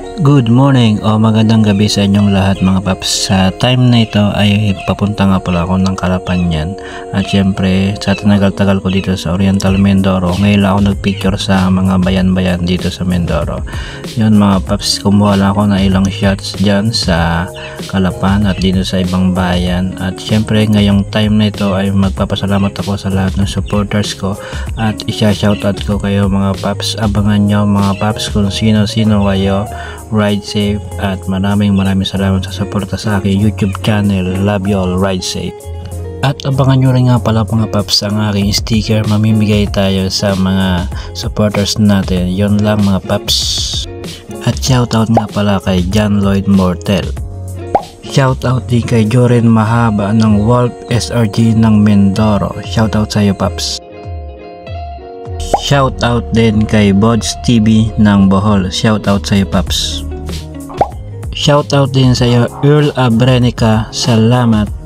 Good morning o magandang gabi sa inyong lahat mga paps. Sa time na ito ay papunta nga pala ako ng Kalapanyan. At syempre sa tinagal-tagal ko dito sa Oriental Mindoro, ngayon lang ako nagpicture sa mga bayan-bayan dito sa Mindoro. Yun mga paps, kumuha lang ako na ilang shots dyan sa Kalapan at dito sa ibang bayan. At syempre ngayong time na ito ay magpapasalamat ako sa lahat ng supporters ko. At isya-shoutout ko kayo mga paps. Abangan nyo mga paps kung sino-sino kayo. Ride safe at maraming salamat sa suporta sa aking YouTube channel. Love you all, ride safe. At abangan nyo rin nga pala mga paps ang aking sticker, mamimigay tayo sa mga supporters natin. Yon lang mga paps. At shoutout nga pala kay John Lloyd Mortel. Shoutout din kay Joren Mahaba ng Wolf SRG ng Mindoro. Shoutout sa iyo paps. Shoutout din kay Bods TV ng Bohol. Shoutout sa iyo paps. Shoutout din sa iyo Earl Abrenica. Salamat.